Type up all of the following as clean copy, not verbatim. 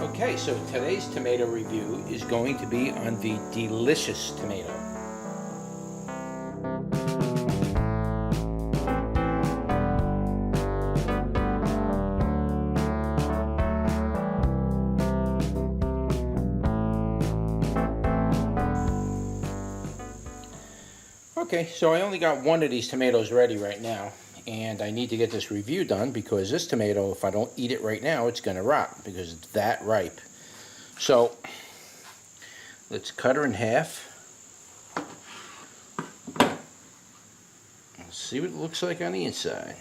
Okay, so today's tomato review is going to be on the delicious tomato. Okay, so I only got one of these tomatoes ready right now, and I need to get this review done because this tomato, if I don't eat it right now, it's going to rot because it's that ripe. So let's cut her in half. Let's see what it looks like on the inside.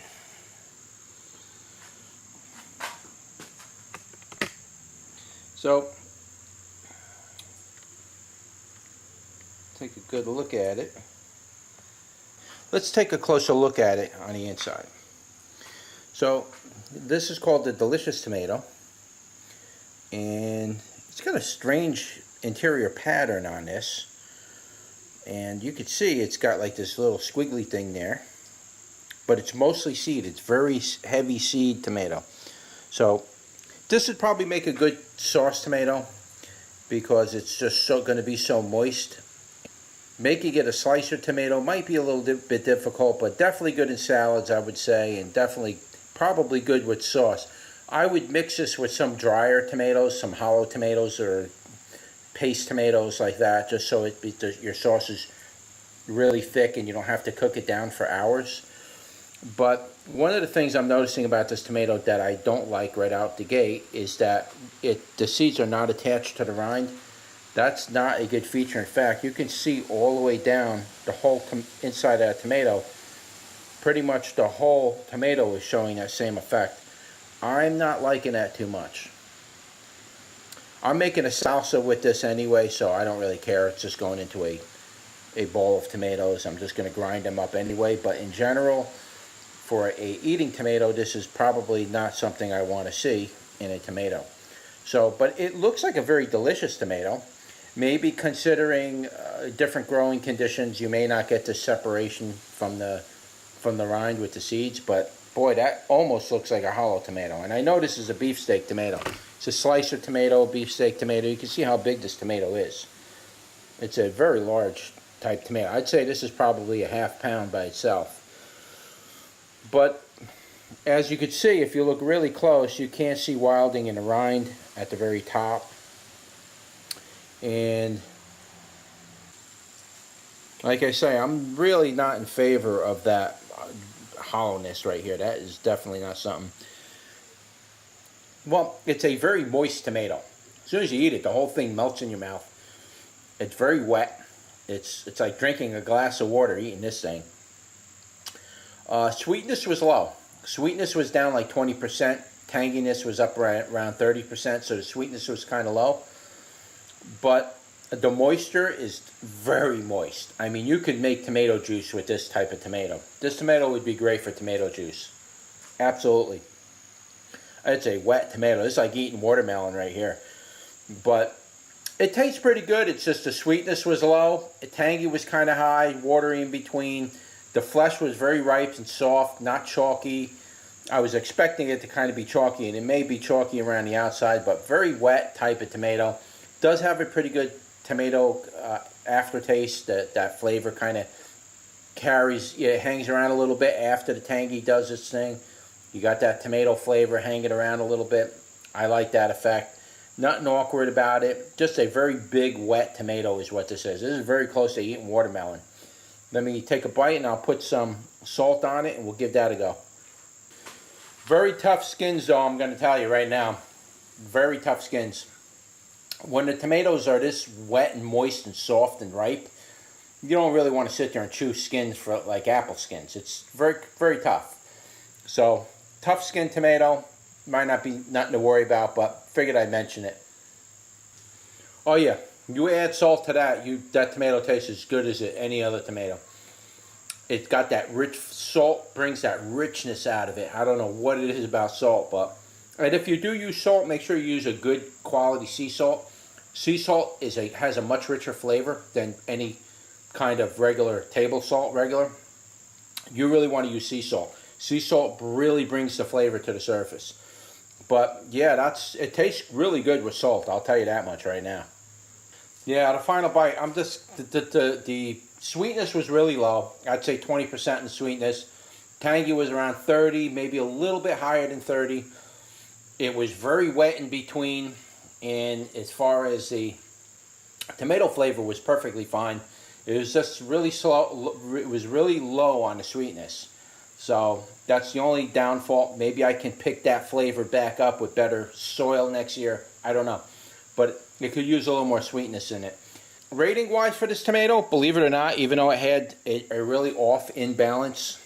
So take a good look at it. Let's take a closer look at it on the inside. So this is called the delicious tomato, and it's got a strange interior pattern on this, and you can see it's got like this little squiggly thing there, but it's mostly seed. It's very heavy seed tomato. So this would probably make a good sauce tomato because it's just going to be so moist. Making it a slicer tomato might be a little bit difficult, but definitely good in salads, I would say, and definitely probably good with sauce. I would mix this with some drier tomatoes, some hollow tomatoes or paste tomatoes like that, just so your sauce is really thick and you don't have to cook it down for hours. But one of the things I'm noticing about this tomato that I don't like right out the gate is that the seeds are not attached to the rind. That's not a good feature. In fact, you can see all the way down the whole inside of that tomato. Pretty much the whole tomato is showing that same effect. I'm not liking that too much. I'm making a salsa with this anyway, so I don't really care. It's just going into a bowl of tomatoes. I'm just going to grind them up anyway. But in general, for a eating tomato, this is probably not something I want to see in a tomato. So, but it looks like a very delicious tomato. Maybe considering different growing conditions, you may not get the separation from the rind with the seeds, but boy, that almost looks like a hollow tomato. And I know this is a beefsteak tomato. It's a slicer tomato, beefsteak tomato. You can see how big this tomato is. It's a very large type tomato. I'd say this is probably a half pound by itself. But as you can see, if you look really close, you can't see wilding in the rind at the very top. And like I say, I'm really not in favor of that hollowness right here. That is definitely not something. Well, it's a very moist tomato. As soon as you eat it, the whole thing melts in your mouth. It's very wet. It's like drinking a glass of water eating this thing. Sweetness was low. Sweetness was down like 20%. Tanginess was up around 30%, so the sweetness was kind of low. But the moisture is very moist. I mean, you could make tomato juice with this type of tomato. This tomato would be great for tomato juice. Absolutely. It's a wet tomato. It's like eating watermelon right here. But it tastes pretty good. It's just the sweetness was low. The tangy was kind of high, watery in between. The flesh was very ripe and soft, not chalky. I was expecting it to kind of be chalky, and it may be chalky around the outside, but very wet type of tomato. Does have a pretty good tomato aftertaste. That flavor kind of carries, it hangs around a little bit after the tangy does its thing. You got that tomato flavor hanging around a little bit. I like that effect. Nothing awkward about it. Just a very big wet tomato is what this is. This is very close to eating watermelon. Let me take a bite and I'll put some salt on it and we'll give that a go. Very tough skins though, I'm going to tell you right now. Very tough skins. When the tomatoes are this wet and moist and soft and ripe, you don't really want to sit there and chew skins for like apple skins. It's very, very tough. So, tough skin tomato. Might not be nothing to worry about, but figured I'd mention it. Oh yeah, you add salt to that, that tomato tastes as good as any other tomato. It's got that rich, salt brings that richness out of it. I don't know what it is about salt, but... And if you do use salt, make sure you use a good quality sea salt. Sea salt has a much richer flavor than any kind of regular table salt You really want to use sea salt. Sea salt really brings the flavor to the surface. But yeah, it tastes really good with salt. I'll tell you that much right now. Yeah, the final bite. I'm just the sweetness was really low. I'd say 20% in sweetness. Tangy was around 30, maybe a little bit higher than 30. It was very wet in between, and as far as the tomato flavor was perfectly fine. It was just really slow. It was really low on the sweetness. So that's the only downfall. Maybe I can pick that flavor back up with better soil next year. I don't know. But it could use a little more sweetness in it. Rating wise for this tomato, believe it or not, even though it had a really off imbalance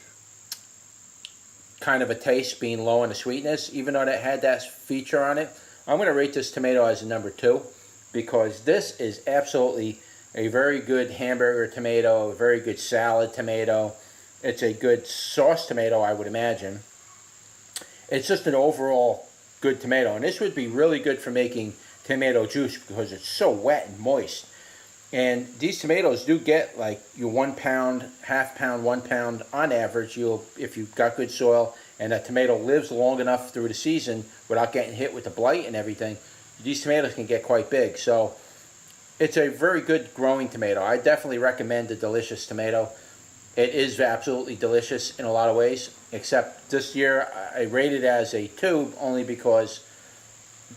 kind of a taste, being low in the sweetness, even though it had that feature on it, I'm going to rate this tomato as a number 2, because this is absolutely a very good hamburger tomato, a very good salad tomato. It's a good sauce tomato, I would imagine. It's just an overall good tomato, and this would be really good for making tomato juice because it's so wet and moist. And these tomatoes do get like your 1 pound, half pound, 1 pound on average. If you've got good soil and that tomato lives long enough through the season without getting hit with the blight and everything, these tomatoes can get quite big. So it's a very good growing tomato. I definitely recommend the Delicious tomato. It is absolutely delicious in a lot of ways, except this year I rated it as a 2 only because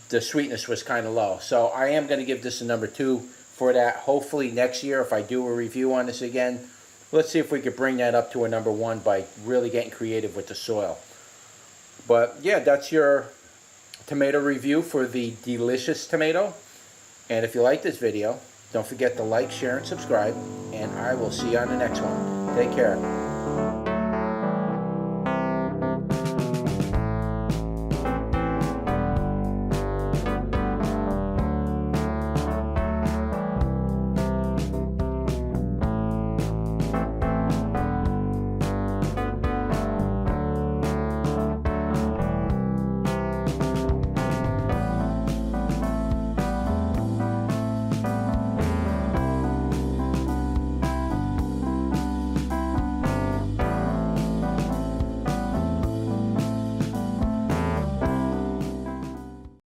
the sweetness was kind of low. So I am going to give this a number 2 for that. Hopefully next year, if I do a review on this again, let's see if we could bring that up to a number 1 by really getting creative with the soil. But yeah, that's your tomato review for the Delicious tomato. And if you like this video, don't forget to like, share, and subscribe. And I will see you on the next one. Take care.